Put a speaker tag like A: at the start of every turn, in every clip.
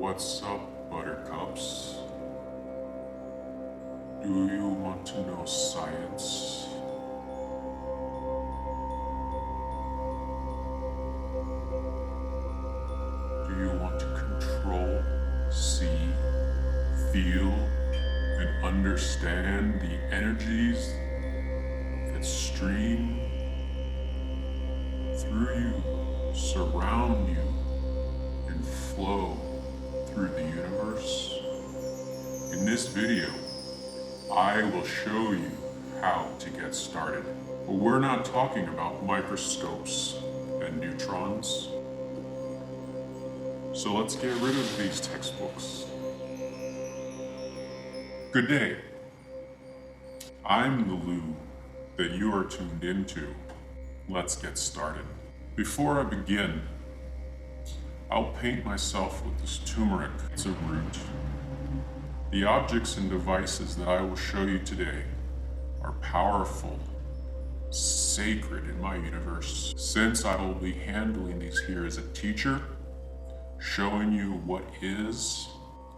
A: What's up, buttercups? Do you want to know science? Do you want to control, see, feel, and understand the energies that stream through you, surround you, and flow through the universe? In this video, I will show you how to get started. But we're not talking about microscopes and neutrons. So let's get rid of these textbooks. Good day. I'm the Lou that you are tuned into. Let's get started. Before I begin, I'll paint myself with this turmeric. It's a root. The objects and devices that I will show you today are powerful, sacred in my universe. Since I will be handling these here as a teacher, showing you what is,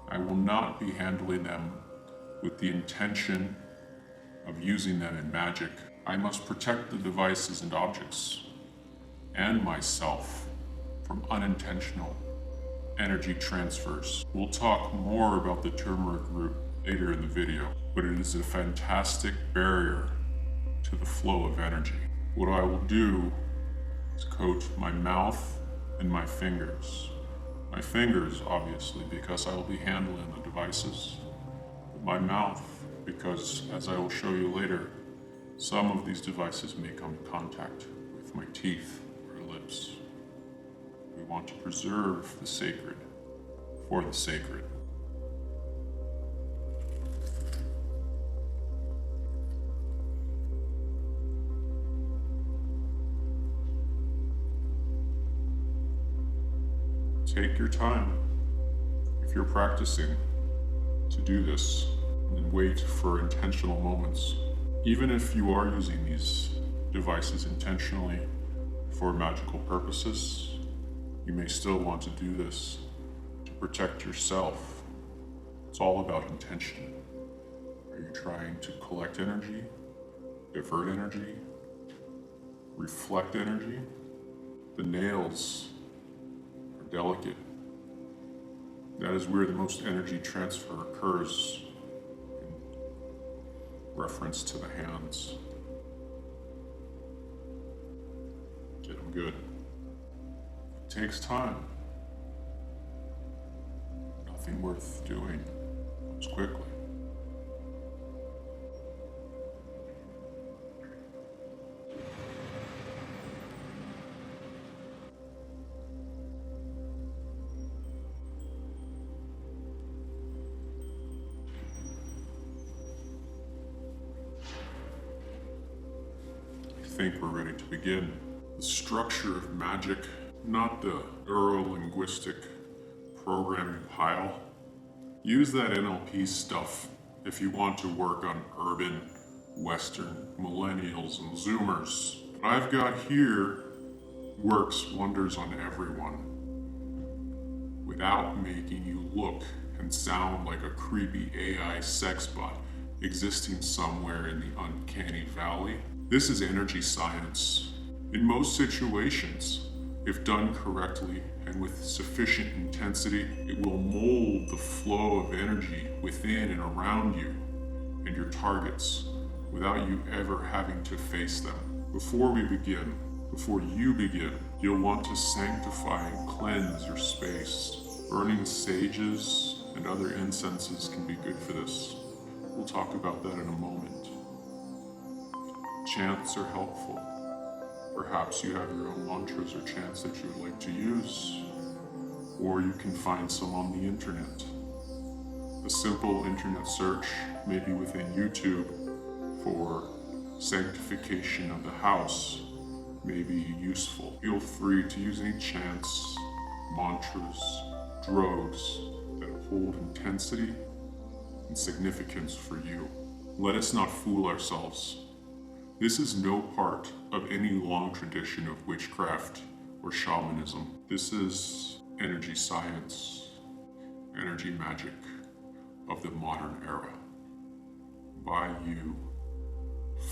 A: I will not be handling them with the intention of using them in magic. I must protect the devices and objects and myself from unintentional energy transfers. We'll talk more about the turmeric root later in the video, but it is a fantastic barrier to the flow of energy. What I will do is coat my mouth and my fingers. My fingers, obviously, because I will be handling the devices. But my mouth, because as I will show you later, some of these devices may come in contact with my teeth or lips. We want to preserve the sacred for the sacred. Take your time, if you're practicing, to do this, and wait for intentional moments. Even if you are using these devices intentionally for magical purposes, you may still want to do this to protect yourself. It's all about intention. Are you trying to collect energy, divert energy, reflect energy? The nails are delicate. That is where the most energy transfer occurs in reference to the hands. Get them good. It takes time. Nothing worth doing comes quickly. I think we're ready to begin. The structure of magic, not the neuro-linguistic programming pile. Use that NLP stuff if you want to work on urban, Western, millennials, and Zoomers. What I've got here works wonders on everyone without making you look and sound like a creepy AI sex bot existing somewhere in the uncanny valley. This is energy science. In most situations, if done correctly and with sufficient intensity, it will mold the flow of energy within and around you and your targets without you ever having to face them. Before you begin, you'll want to sanctify and cleanse your space. Burning sages and other incenses can be good for this. We'll talk about that in a moment. Chants are helpful. Perhaps you have your own mantras or chants that you would like to use, or you can find some on the internet. A simple internet search, maybe within YouTube, for sanctification of the house may be useful. Feel free to use any chants, mantras, drogues that hold intensity and significance for you. Let us not fool ourselves. This is no part of any long tradition of witchcraft or shamanism. This is energy science. energy magic of the modern era. By you,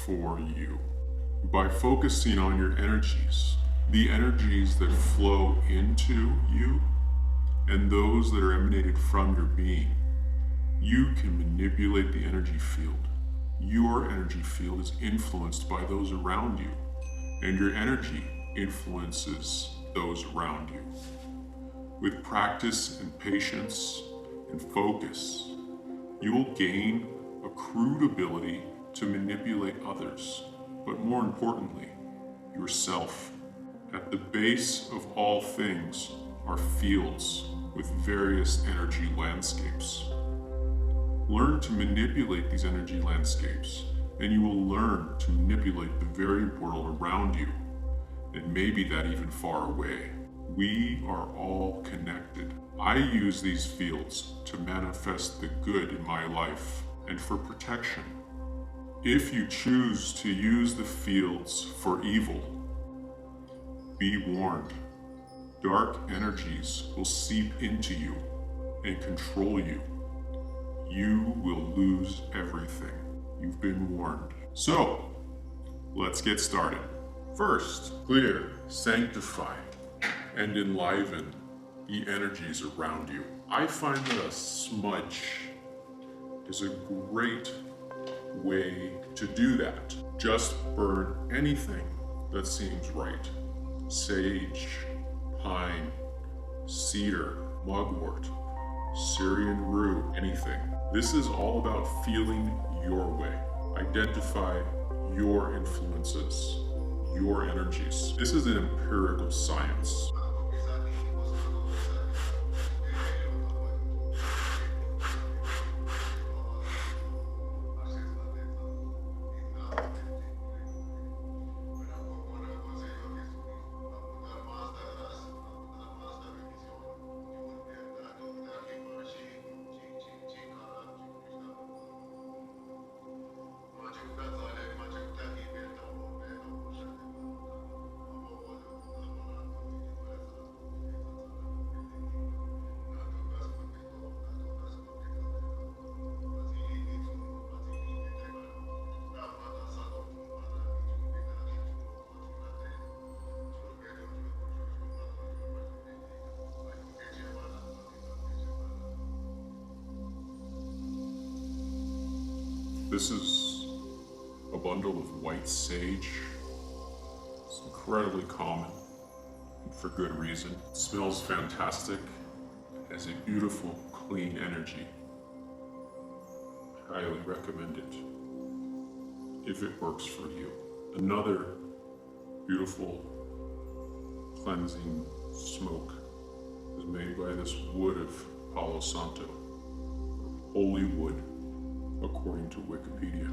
A: for you. By focusing on your energies, the energies that flow into you and those that are emanated from your being, you can manipulate the energy field. Your energy field is influenced by those around you, and your energy influences those around you. With practice and patience and focus, you will gain a crude ability to manipulate others, but more importantly, yourself. At the base of all things are fields with various energy landscapes. Learn to manipulate these energy landscapes, and you will learn to manipulate the very world around you, and maybe that even far away. We are all connected. I use these fields to manifest the good in my life and for protection. If you choose to use the fields for evil, be warned. Dark energies will seep into you and control you. You will lose everything. You've been warned. So, let's get started. First, clear, sanctify, and enliven the energies around you. I find that a smudge is a great way to do that. Just burn anything that seems right. Sage, pine, cedar, mugwort, Syrian rue, anything. This is all about feeling your way. Identify your influences, your energies. This is an empirical science. This is a bundle of white sage. It's incredibly common, and for good reason. It smells fantastic. It has a beautiful, clean energy. Highly recommend it if it works for you. Another beautiful, cleansing smoke is made by this wood of Palo Santo, holy wood, according to Wikipedia.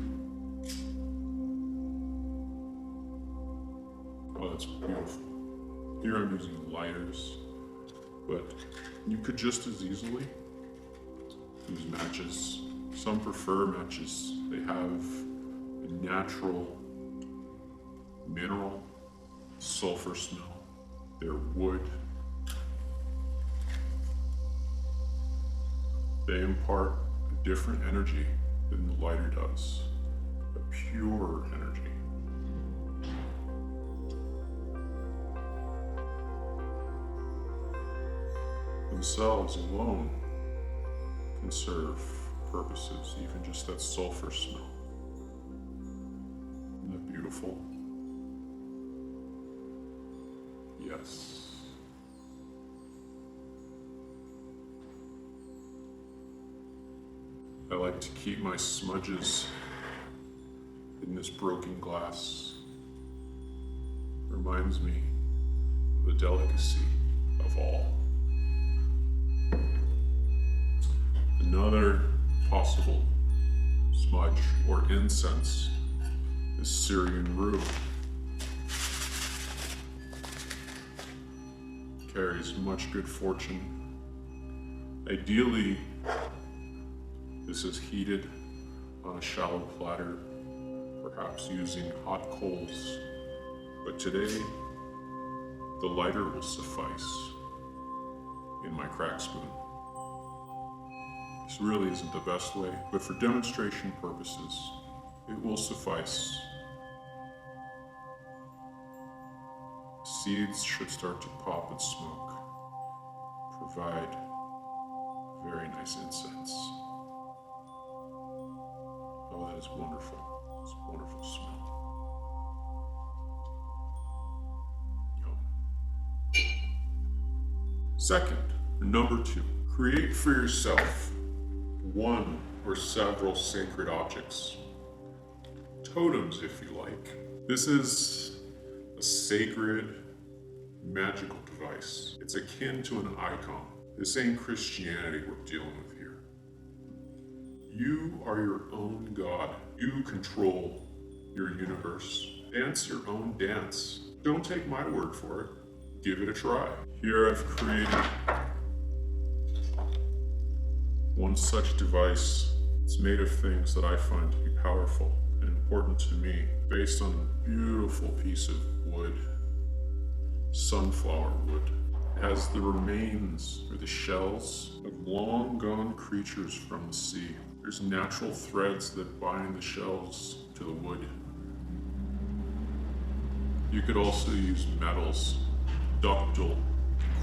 A: Oh, that's beautiful. Here I'm using lighters, but you could just as easily use matches. Some prefer matches. They have a natural mineral sulfur smell. They're wood. They impart a different energy than the lighter does, a pure energy. Themselves alone can serve purposes, even just that sulfur smell. Isn't that beautiful? Yes. I like to keep my smudges in this broken glass. Reminds me of the delicacy of all. Another possible smudge or incense is Syrian rue. Carries much good fortune. Ideally, this is heated on a shallow platter, perhaps using hot coals. But today, the lighter will suffice in my crack spoon. This really isn't the best way, but for demonstration purposes, it will suffice. Seeds should start to pop and smoke, provide very nice incense. Oh, that is wonderful. It's a wonderful smell. Yum. Second, number 2, create for yourself one or several sacred objects. Totems, if you like. This is a sacred, magical device. It's akin to an icon. This ain't Christianity we're dealing with here. You are your own God. You control your universe. Dance your own dance. Don't take my word for it. Give it a try. Here I've created one such device. It's made of things that I find to be powerful and important to me, based on a beautiful piece of wood, sunflower wood. It has the remains or the shells of long gone creatures from the sea. There's natural threads that bind the shells to the wood. You could also use metals, ductile,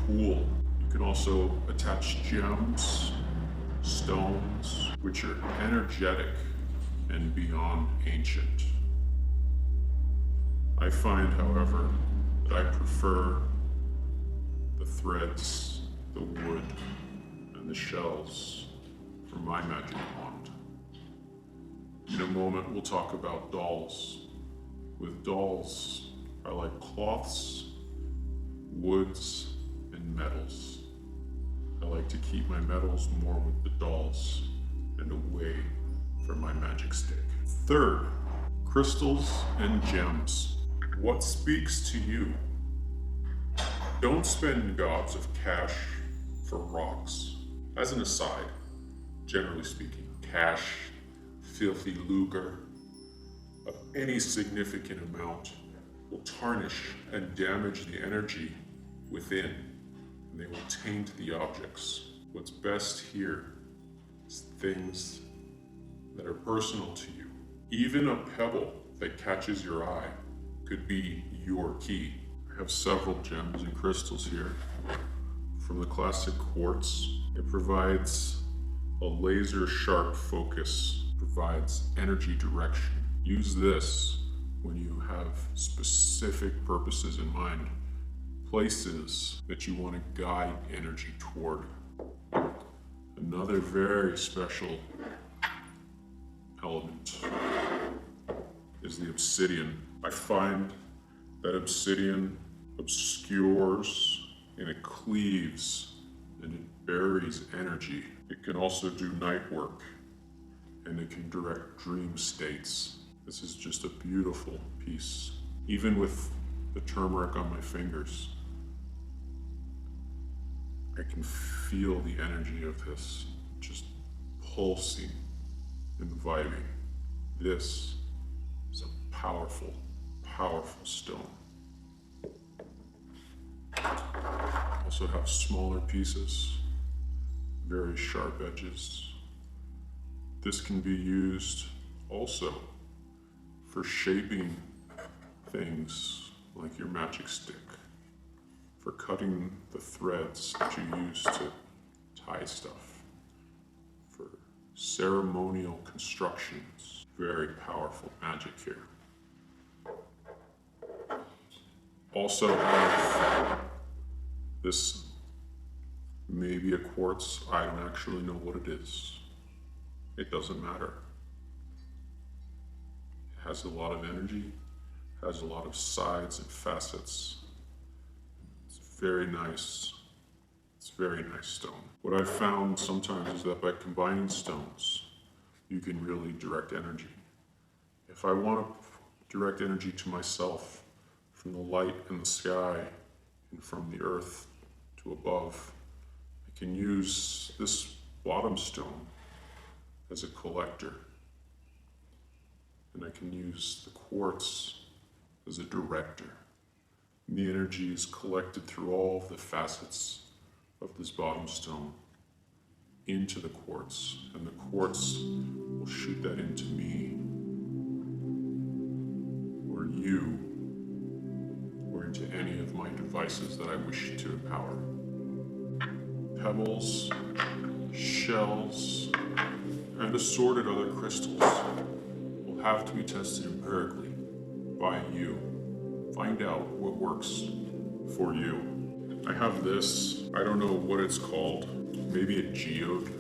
A: cool. You can also attach gems, stones, which are energetic and beyond ancient. I find, however, that I prefer the threads, the wood, and the shells for my magic wand. In a moment, we'll talk about dolls. With dolls, I like cloths, woods, and metals. I like to keep my metals more with the dolls and away from my magic stick. Third, crystals and gems. What speaks to you? Don't spend gobs of cash for rocks. As an aside, generally speaking, cash, filthy lucre of any significant amount will tarnish and damage the energy within, and they will taint the objects. What's best here is things that are personal to you. Even a pebble that catches your eye could be your key. I have several gems and crystals here. From the classic quartz, it provides a laser sharp focus, provides energy direction. Use this when you have specific purposes in mind, places that you want to guide energy toward. Another very special element is the obsidian. I find that obsidian obscures and it cleaves and it buries energy. It can also do night work and it can direct dream states. This is just a beautiful piece. Even with the turmeric on my fingers, I can feel the energy of this just pulsing and vibing. This is a powerful, powerful stone. Also have smaller pieces, very sharp edges. This can be used also for shaping things like your magic stick, for cutting the threads that you use to tie stuff, for ceremonial constructions. Very powerful magic here. Also have this, maybe a quartz, I don't actually know what it is. It doesn't matter. It has a lot of energy, has a lot of sides and facets. It's very nice. It's a very nice stone. What I've found sometimes is that by combining stones, you can really direct energy. If I want to direct energy to myself from the light in the sky and from the earth to above, I can use this bottom stone as a collector. And I can use the quartz as a director. And the energy is collected through all of the facets of this bottom stone into the quartz, and the quartz will shoot that into me, or you, or into any of my devices that I wish to empower. Pebbles, shells, and assorted other crystals will have to be tested empirically by you. Find out what works for you. I have this, I don't know what it's called, maybe a geode.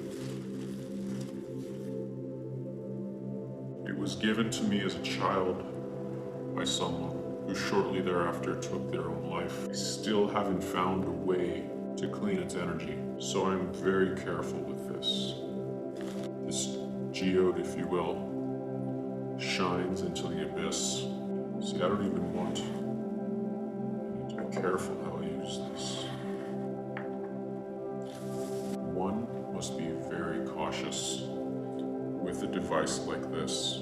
A: It was given to me as a child by someone who shortly thereafter took their own life. I still haven't found a way to clean its energy, so I'm very careful with this. This geode, if you will, shines into the abyss. See, I don't even want, I need to be careful how I use this. One must be very cautious with a device like this.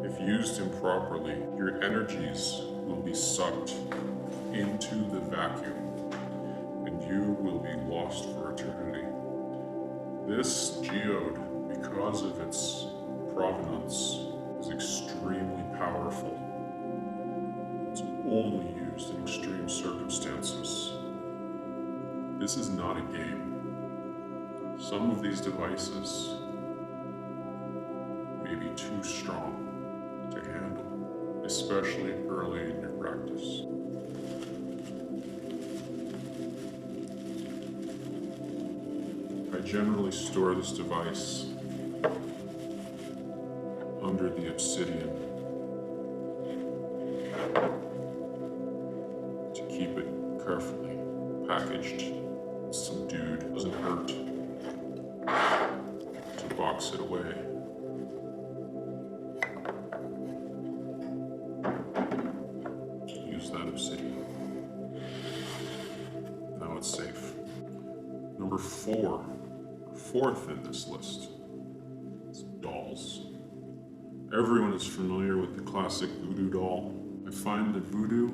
A: If used improperly, your energies will be sucked into the vacuum, and you will be lost for eternity. This geode, because of its provenance, is extremely powerful. It's only used in extreme circumstances. This is not a game. Some of these devices may be too strong to handle, especially early in your practice. I generally store this device under the obsidian to keep it carefully packaged, subdued, doesn't hurt, to box it away. Use that obsidian. Now it's safe. Number fourth in this list, is dolls. Everyone is familiar with the classic voodoo doll. I find that voodoo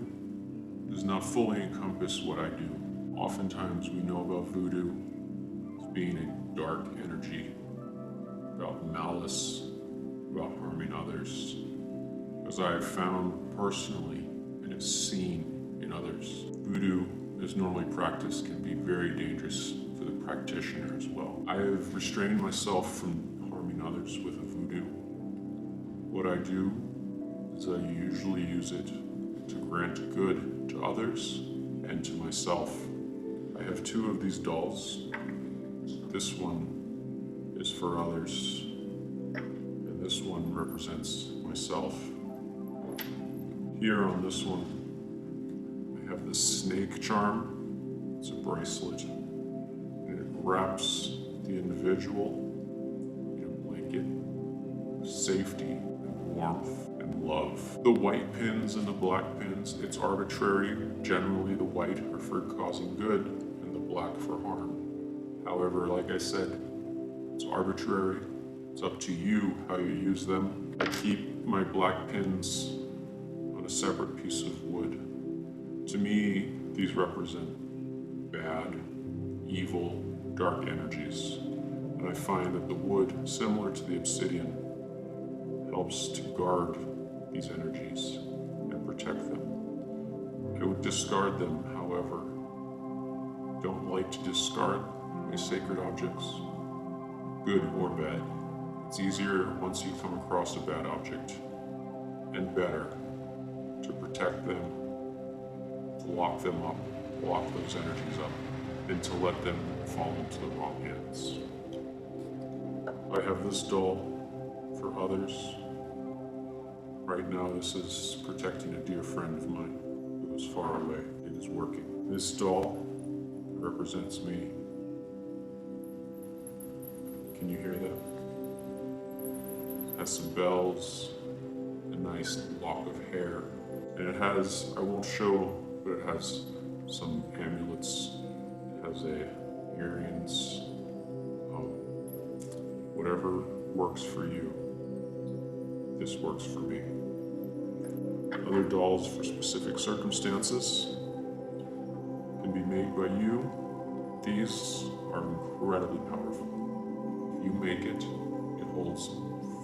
A: does not fully encompass what I do. Oftentimes we know about voodoo as being a dark energy, about malice, about harming others. As I have found personally and have seen in others, voodoo, as normally practiced, can be very dangerous for the practitioner as well. I have restrained myself from harming others with a voodoo. What I do is I usually use it to grant good to others and to myself. I have two of these dolls. This one is for others, and this one represents myself. Here on this one, I have the snake charm. It's a bracelet, and it wraps the individual in a blanket of safety and warmth and love. The white pins and the black pins, it's arbitrary. Generally, the white are for causing good and the black for harm. However, like I said, it's arbitrary. It's up to you how you use them. I keep my black pins on a separate piece of wood. To me, these represent bad, evil, dark energies. And I find that the wood, similar to the obsidian, helps to guard these energies and protect them. I would discard them, however. Don't like to discard my sacred objects, good or bad. It's easier once you come across a bad object, and better to protect them, to lock them up, lock those energies up, than to let them fall into the wrong hands. I have this doll for others. Right now, this is protecting a dear friend of mine who is far away. It is working. This doll represents me. Can you hear that? It has some bells, a nice lock of hair, and it has, I won't show, but it has some amulets. It has earrings, whatever works for you. This works for me. Other dolls for specific circumstances can be made by you. These are incredibly powerful. you make it, it holds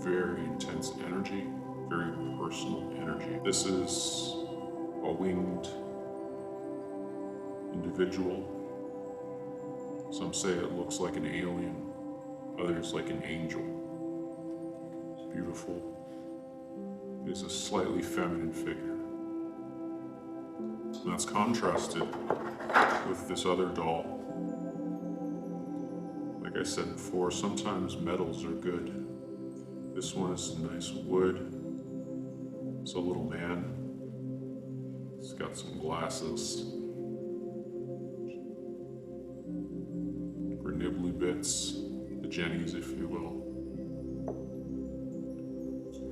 A: very intense energy, very personal energy. This is a winged individual. Some say it looks like an alien, others like an angel. It's beautiful. It is a slightly feminine figure. And that's contrasted with this other doll. Like I said before, sometimes metals are good. This one is nice wood. It's a little man. He's got some glasses. For nibbly bits, the jennies, if you will.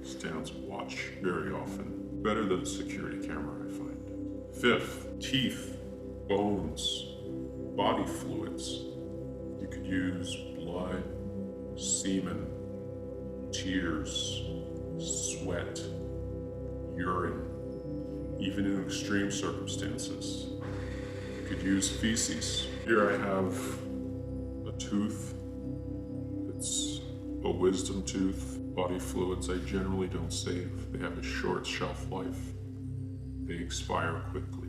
A: Stands watch very often. Better than a security camera, I find. Fifth, teeth, bones, body fluids. You could use blood, semen, tears, sweat, urine. Even in extreme circumstances, you could use feces. Here I have a tooth. It's a wisdom tooth. Body fluids I generally don't save. They have a short shelf life. They expire quickly.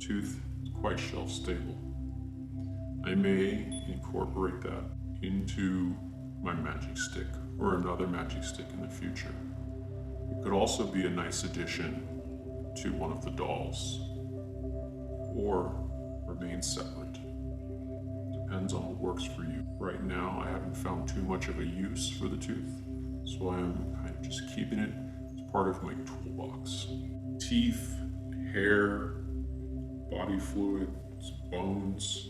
A: Tooth is quite shelf stable. I may incorporate that into my magic stick or another magic stick in the future. It could also be a nice addition to one of the dolls, or remain separate. Depends on what works for you. Right now, I haven't found too much of a use for the tooth, so I'm kind of just keeping it as part of my toolbox. Teeth, hair, body fluids, bones,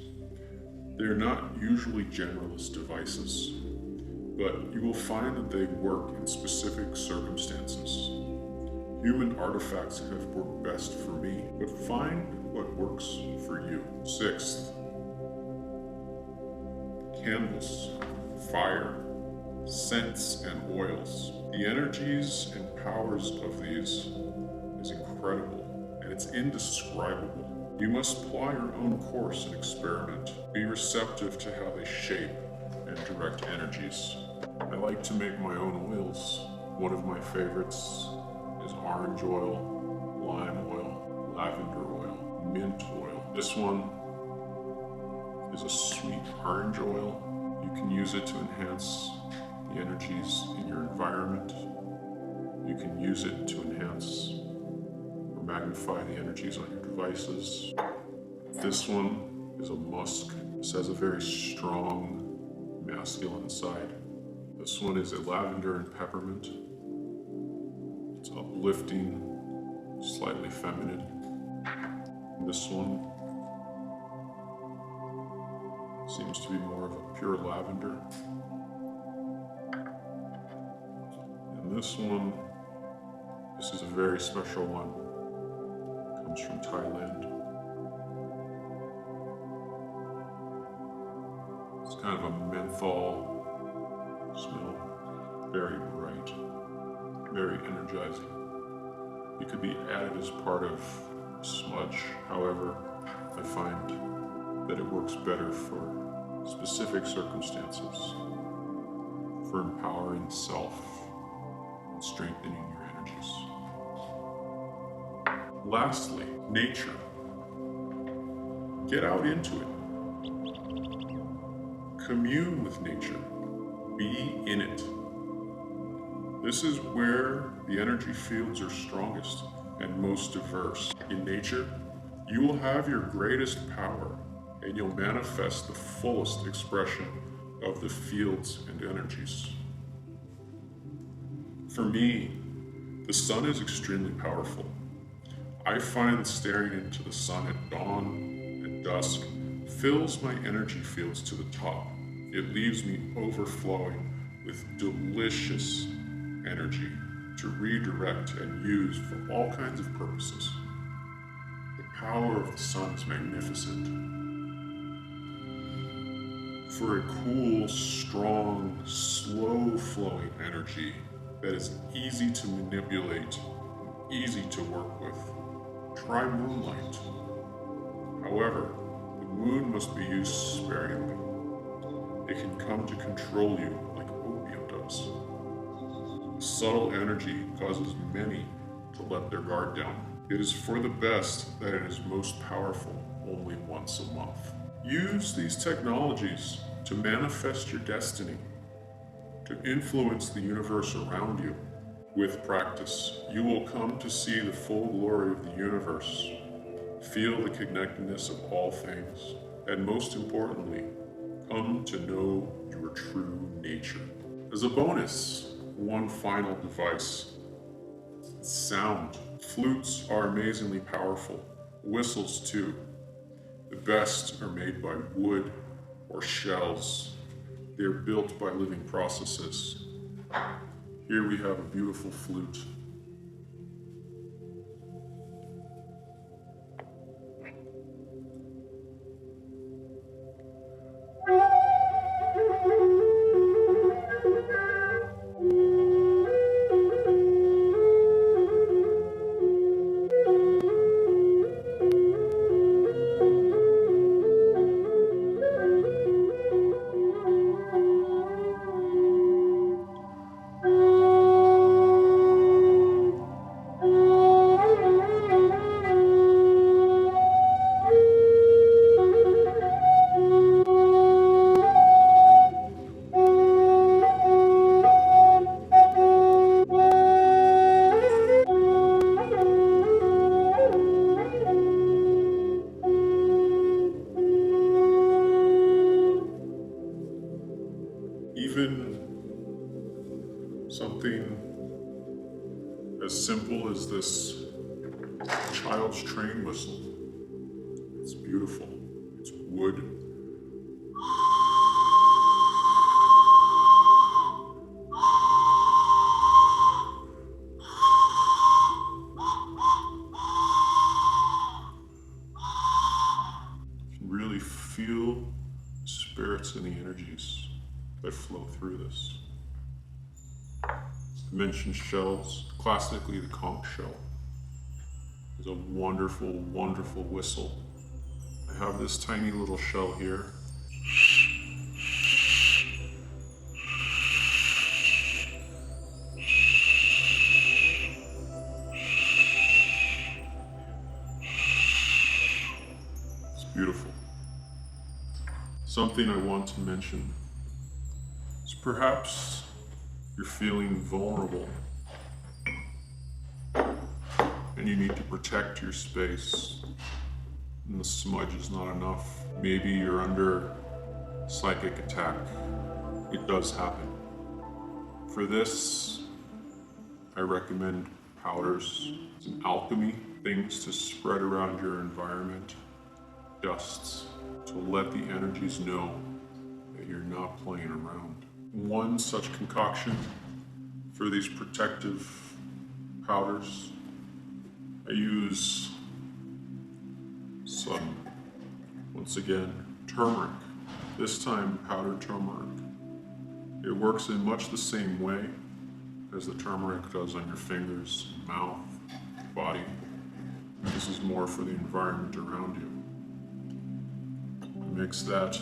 A: they're not usually generalist devices, but you will find that they work in specific circumstances. Human artifacts have worked best for me, but find what works for you. Sixth, candles, fire, scents, and oils. The energies and powers of these is incredible, and it's indescribable. You must apply your own course and experiment. Be receptive to how they shape and direct energies. I like to make my own oils. One of my favorites is orange oil, lime oil, lavender oil, mint oil. This one is a sweet orange oil. You can use it to enhance the energies in your environment. You can use it to enhance or magnify the energies on your devices. This one is a musk. This has a very strong masculine side. This one is a lavender and peppermint. It's uplifting, slightly feminine. This one seems to be more of a pure lavender. And this one, this is a very special one. Comes from Thailand. It's kind of a menthol smell, very bright, very energizing. It could be added as part of smudge. However, I find that it works better for specific circumstances, for empowering self and strengthening your energies. Lastly, nature. Get out into it. Commune with nature. Be in it. This is where the energy fields are strongest and most diverse. In nature, you will have your greatest power, and you'll manifest the fullest expression of the fields and energies. For me, the sun is extremely powerful. I find that staring into the sun at dawn and dusk fills my energy fields to the top. It leaves me overflowing with delicious energy to redirect and use for all kinds of purposes. The power of the sun is magnificent. For a cool, strong, slow-flowing energy that is easy to manipulate, easy to work with, try moonlight. However, the moon must be used sparingly. It can come to control you like opium does. A subtle energy causes many to let their guard down. It is for the best that it is most powerful only once a month. Use these technologies to manifest your destiny, to influence the universe around you. With practice, you will come to see the full glory of the universe, feel the connectedness of all things, and most importantly, come to know your true nature. As a bonus, one final device: sound. Flutes are amazingly powerful, whistles too. The best are made by wood or shells. They are built by living processes. Here we have a beautiful flute. Even something as simple as this child's train whistle. It's beautiful. It's wood. You can really feel the spirits and the energies that flow through this. I mentioned shells. Classically, the conch shell is a wonderful, wonderful whistle. I have this tiny little shell here. It's beautiful. Something I want to mention is perhaps you're feeling vulnerable and you need to protect your space and the smudge is not enough. Maybe you're under psychic attack. It does happen. For this, I recommend powders, some alchemy, things to spread around your environment, dusts, to let the energies know that you're not playing around. One such concoction for these protective powders, I use some, once again, turmeric. This time powdered turmeric. It works in much the same way as the turmeric does on your fingers, mouth, body. This is more for the environment around you. Mix that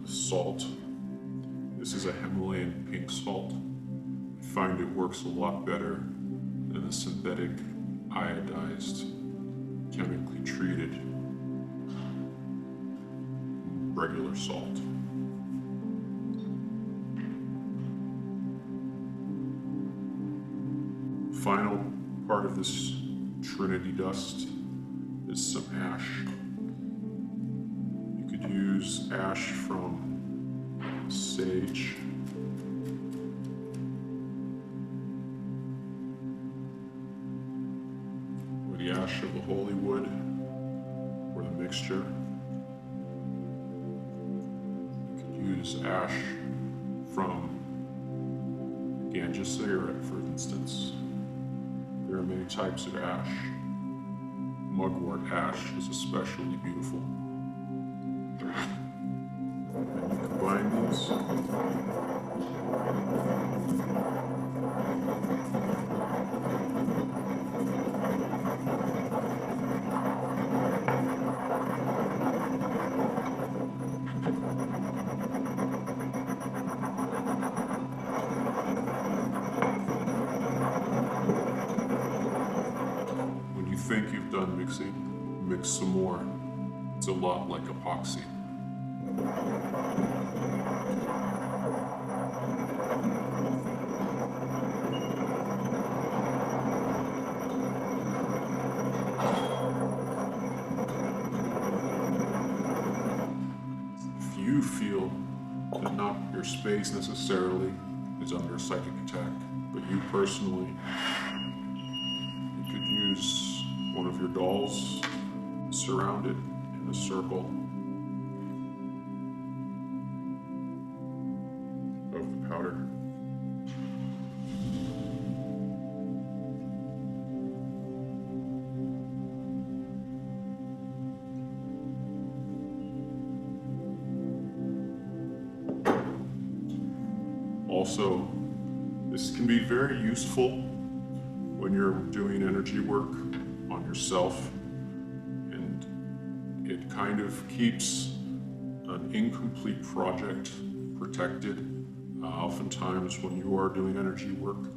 A: with salt. This is a Himalayan pink salt. I find it works a lot better than a synthetic, iodized, chemically treated regular salt. Final part of this Trinity dust is some ash. You could use ash from sage, or the ash of the holy wood, or the mixture. You could use ash from ganja cigarette, for instance. There are many types of ash. Mugwort ash is especially beautiful. And you combine these. think you've done mixing, mix some more. It's a lot like epoxy. If you feel that not your space necessarily is under psychic attack, but you personally, you could use one of your dolls, surround it in a circle of the powder. Also, this can be very useful when you're doing energy work on yourself, and it kind of keeps an incomplete project protected. Oftentimes when you are doing energy work,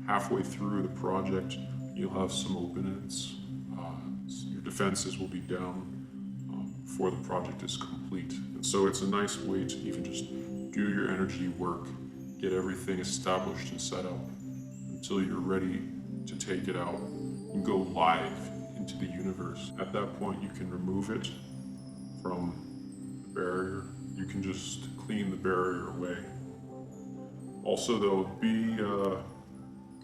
A: halfway through the project, you'll have some open ends. Your defenses will be down before the project is complete. And so it's a nice way to even just do your energy work, get everything established and set up until you're ready to take it out and go live into the universe. At that point, you can remove it from the barrier. You can just clean the barrier away. Also though, be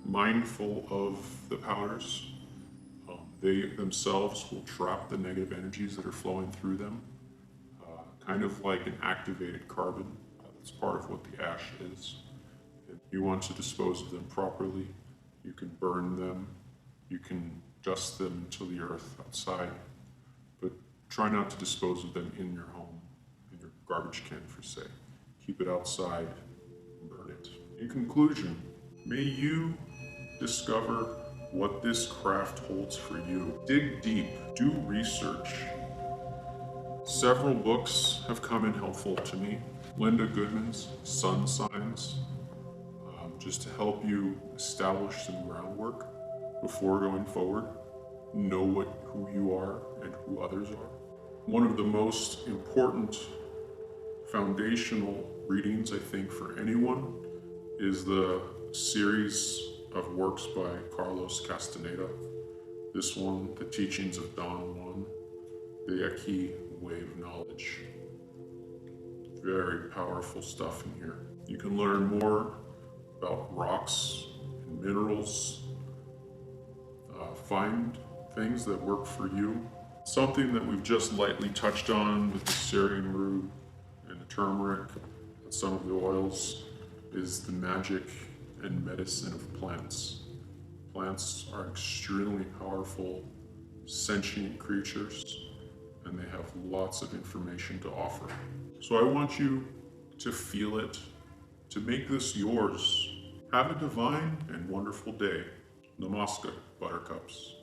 A: mindful of the powders. They themselves will trap the negative energies that are flowing through them, kind of like an activated carbon. That's part of what the ash is. If you want to dispose of them properly, you can burn them, you can dust them into the earth outside, but try not to dispose of them in your home, in your garbage can per se. Keep it outside and burn it. In conclusion, may you discover what this craft holds for you. Dig deep, do research. Several books have come in helpful to me. Linda Goodman's Sun Signs, just to help you establish some groundwork before going forward. Know who you are and who others are. One of the most important foundational readings, I think, for anyone is the series of works by Carlos Castaneda. This one, The Teachings of Don Juan, the Eki Way of Knowledge. Very powerful stuff in here. You can learn more about rocks and minerals. Find things that work for you. Something that we've just lightly touched on with the Syrian root and the turmeric and some of the oils is the magic and medicine of plants. Plants are extremely powerful, sentient creatures, and they have lots of information to offer. So I want you to feel it, to make this yours. Have a divine and wonderful day. Namaskar, buttercups.